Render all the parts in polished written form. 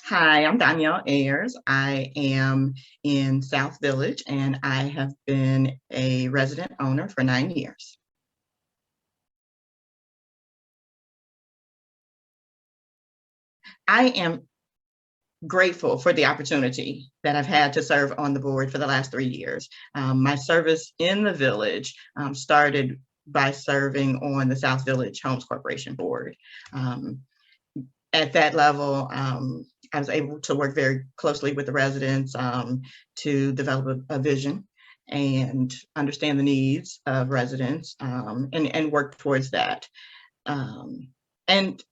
Hi, I'm Doniele Ayres. I am in South Village and I have been a resident owner for 9 years. I am grateful for the opportunity that I've had to serve on the board for the last 3 years. My service in the village started by serving on the South Village Homes Corporation board. Um, at that level, I was able to work very closely with the residents to develop a vision and understand the needs of residents and work towards that. Um, and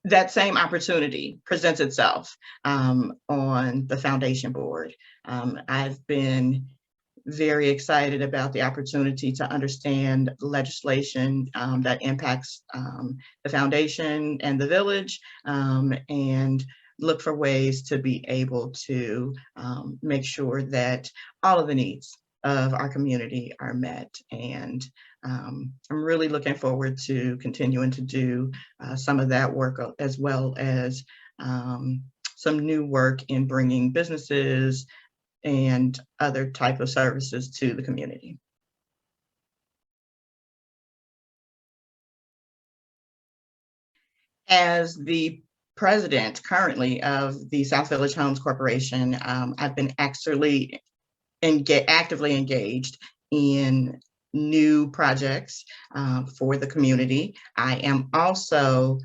that same opportunity presents itself on the foundation board. I've been very excited about the opportunity to understand legislation that impacts the foundation and the village, and look for ways to be able to make sure that all of the needs of our community are met. And I'm really looking forward to continuing to do some of that work, as well as some new work in bringing businesses and other type of services to the community. As the president currently of the South Village Homes Corporation, I've been actually actively engaged in new projects for the community. I am also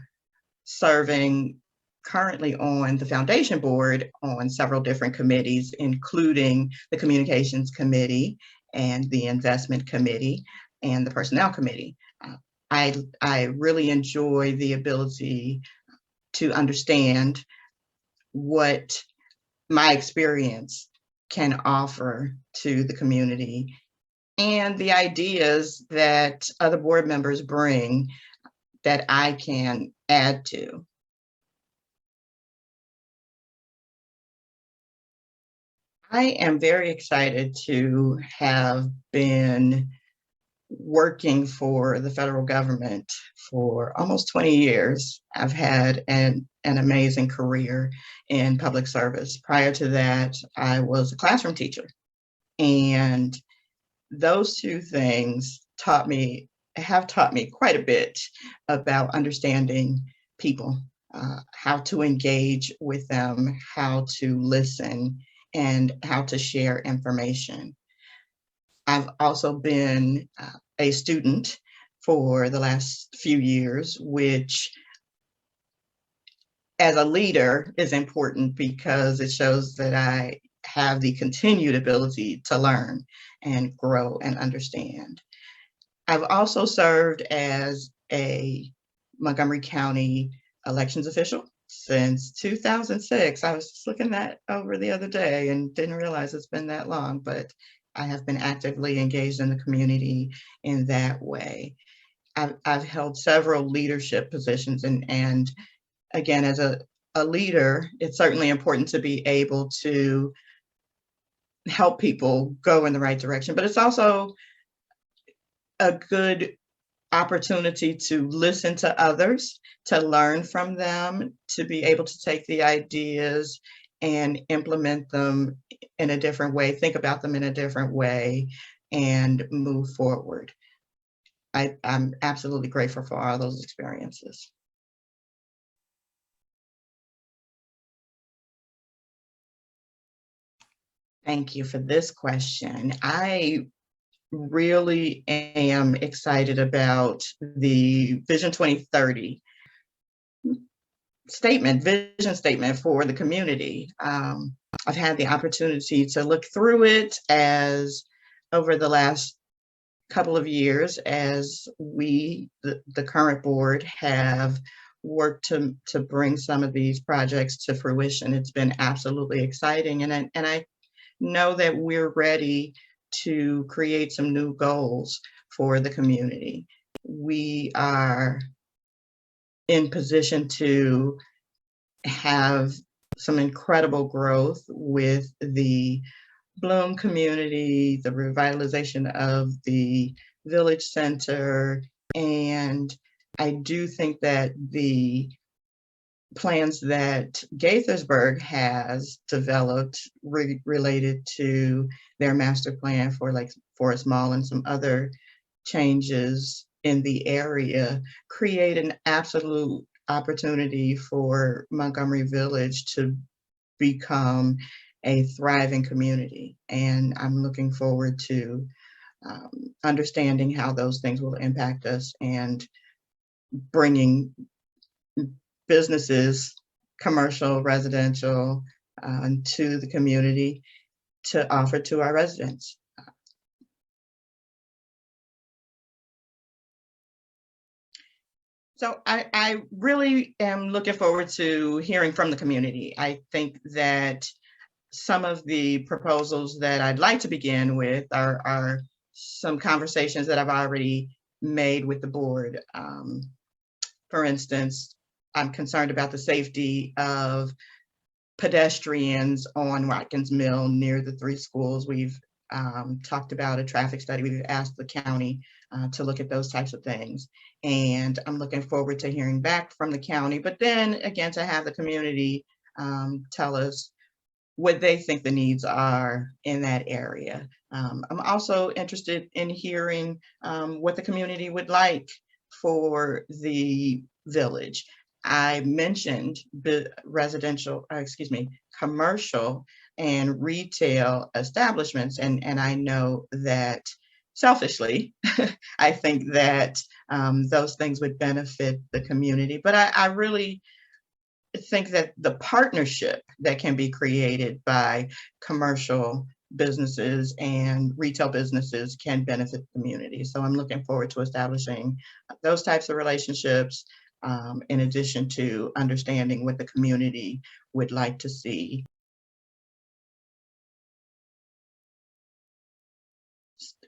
serving currently on the foundation board on several different committees, including the communications committee and the investment committee and the personnel committee. I really enjoy the ability to understand what my experience can offer to the community and the ideas that other board members bring that I can add to. I am very excited to have been working for the federal government for almost 20 years. I've had an amazing career in public service. Prior to that, I was a classroom teacher. And those two things have taught me quite a bit about understanding people, how to engage with them, how to listen, and how to share information. I've also been a student for the last few years, which as a leader is important because it shows that I have the continued ability to learn and grow and understand. I've also served as a Montgomery County elections official since 2006. I was just looking that over the other day and didn't realize it's been that long, but I have been actively engaged in the community in that way. I've held several leadership positions, and again, as a leader, it's certainly important to be able to help people go in the right direction, but it's also a good opportunity to listen to others, to learn from them, to be able to take the ideas and implement them in a different way, think about them in a different way, and move forward. I'm absolutely grateful for all those experiences. Thank you for this question. I really am excited about the Vision 2030 vision statement for the community. I've had the opportunity to look through it as over the last couple of years as the current board, have worked to bring some of these projects to fruition. It's been absolutely exciting, and I know that we're ready to create some new goals for the community. We are in position to have some incredible growth with the Bloom community, the revitalization of the village center, and I do think that the plans that Gaithersburg has developed related to their master plan for like Forest Mall and some other changes in the area create an absolute opportunity for Montgomery Village to become a thriving community. And I'm looking forward to understanding how those things will impact us and bringing businesses, commercial, residential, to the community to offer to our residents. So I really am looking forward to hearing from the community. I think that some of the proposals that I'd like to begin with are some conversations that I've already made with the board. For instance, I'm concerned about the safety of pedestrians on Watkins Mill near the 3 schools. We've talked about a traffic study. We've asked the county to look at those types of things. And I'm looking forward to hearing back from the county, but then again, to have the community tell us what they think the needs are in that area. I'm also interested in hearing what the community would like for the village. I mentioned commercial and retail establishments, and I know that selfishly, I think that those things would benefit the community, but I really think that the partnership that can be created by commercial businesses and retail businesses can benefit the community. So I'm looking forward to establishing those types of relationships, in addition to understanding what the community would like to see.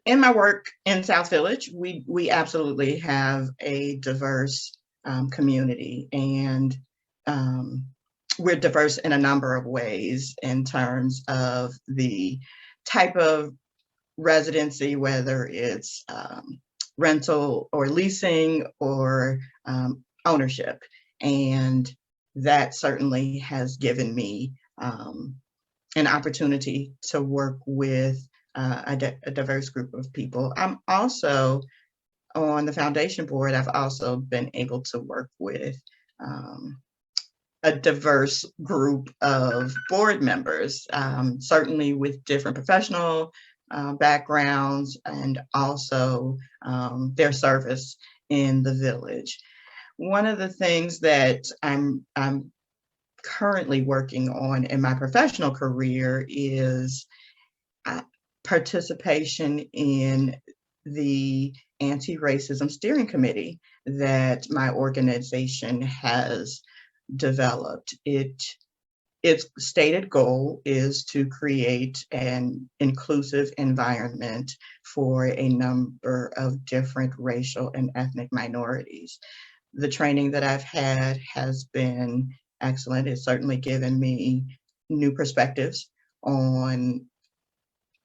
In my work in South Village, we absolutely have a diverse community, and we're diverse in a number of ways in terms of the type of residency, whether it's rental or leasing or ownership. And that certainly has given me an opportunity to work with a diverse group of people. I'm also on the foundation board. I've also been able to work with a diverse group of board members, certainly with different professional backgrounds and also their service in the village. One of the things that I'm currently working on in my professional career is participation in the anti-racism steering committee that my organization has developed. Its stated goal is to create an inclusive environment for a number of different racial and ethnic minorities. The training that I've had has been excellent. It's certainly given me new perspectives on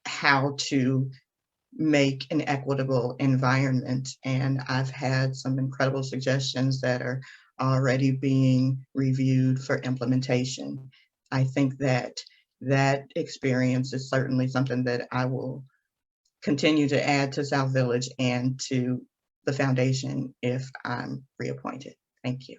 how to make an equitable environment. And I've had some incredible suggestions that are already being reviewed for implementation. I think that that experience is certainly something that I will continue to add to South Village and to the foundation if I'm reappointed. Thank you.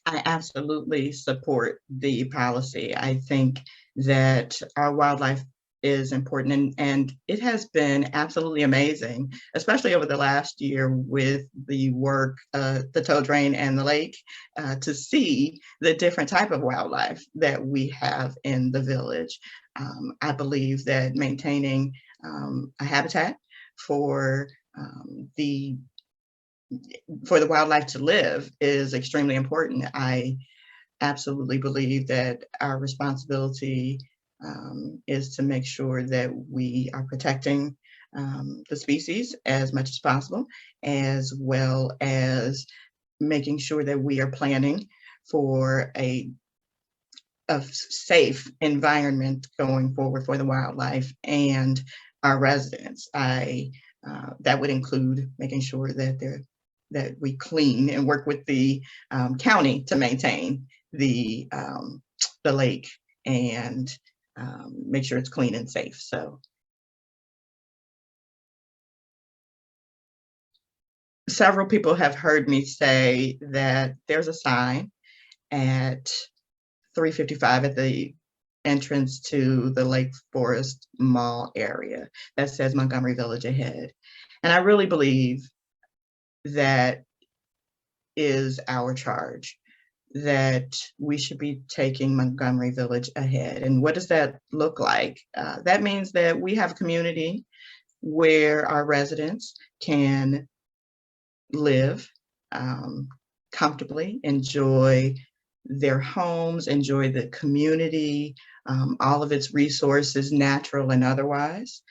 I absolutely support the policy. I think that our wildlife is important, and it has been absolutely amazing, especially over the last year with the work, the tow drain and the lake, to see the different type of wildlife that we have in the village. I believe that maintaining a habitat for the wildlife to live is extremely important. I absolutely believe that our responsibility is to make sure that we are protecting the species as much as possible, as well as making sure that we are planning for a safe environment going forward for the wildlife and our residents. I That would include making sure that we clean and work with the county to maintain the lake and make sure it's clean and safe. So several people have heard me say that there's a sign at 355 at the entrance to the Lake Forest Mall area that says Montgomery Village ahead. And I really believe that is our charge, that we should be taking Montgomery Village ahead. And what does that look like? That means that we have a community where our residents can live comfortably, enjoy their homes, enjoy the community, all of its resources, natural and otherwise,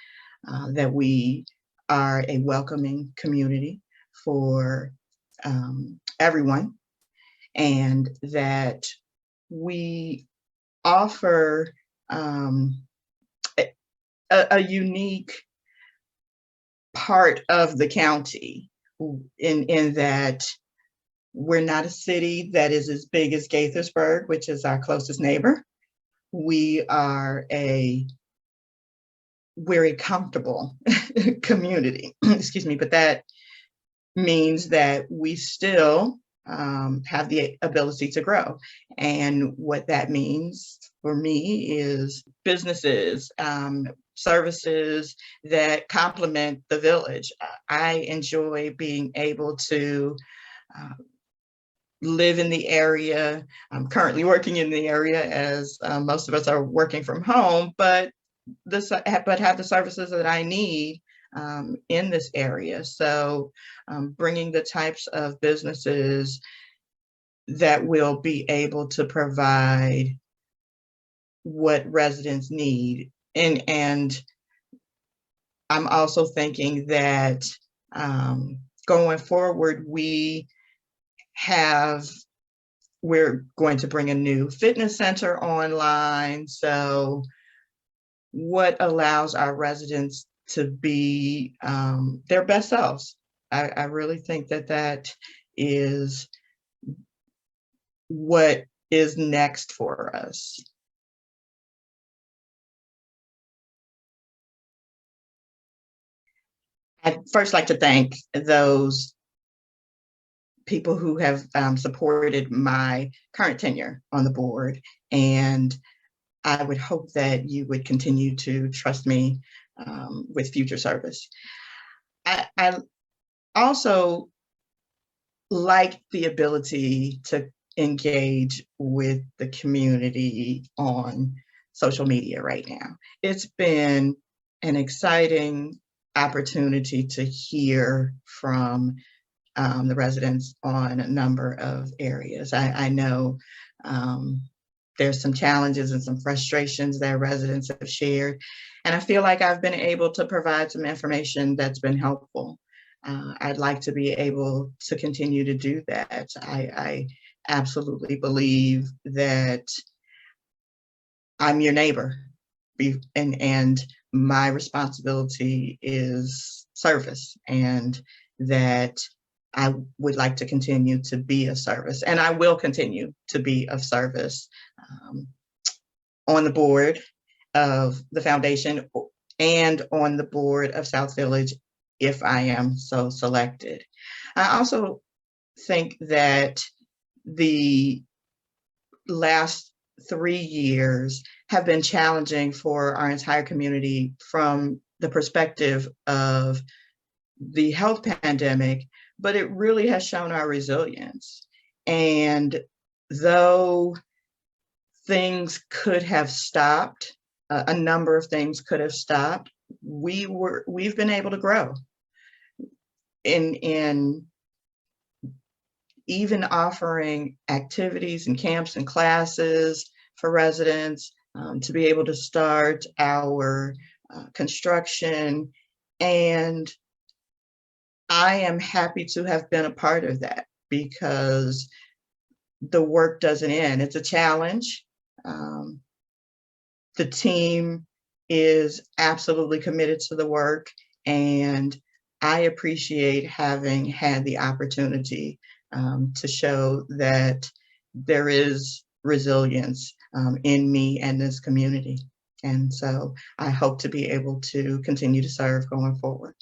that we are a welcoming community for everyone, and that we offer a unique part of the county in that we're not a city that is as big as Gaithersburg, which is our closest neighbor. We're a comfortable community, excuse me, but that means that we still have the ability to grow. And what that means for me is businesses, services that complement the village. I enjoy being able to live in the area. I'm currently working in the area, as most of us are working from home, but have the services that I need in this area. So bringing the types of businesses that will be able to provide what residents need. And I'm also thinking that going forward, we're going to bring a new fitness center online. So what allows our residents to be their best selves. I really think that is what is next for us. I'd first like to thank those people who have supported my current tenure on the board, and I would hope that you would continue to trust me with future service. I also like the ability to engage with the community on social media right now. It's been an exciting opportunity to hear from the residents on a number of areas. I know there's some challenges and some frustrations that residents have shared, and I feel like I've been able to provide some information that's been helpful. I'd like to be able to continue to do that. I absolutely believe that I'm your neighbor, and my responsibility is service, and that I would like to continue to be of service, and I will continue to be of service on the board of the foundation and on the board of South Village if I am so selected. I also think that the last 3 years have been challenging for our entire community from the perspective of the health pandemic, but it really has shown our resilience. And though things could have stopped, a number of things could have stopped, we've been able to grow in even offering activities and camps and classes for residents, to be able to start our construction. And I am happy to have been a part of that, because the work doesn't end. It's a challenge. The team is absolutely committed to the work, and I appreciate having had the opportunity to show that there is resilience in me and this community. And so I hope to be able to continue to serve going forward.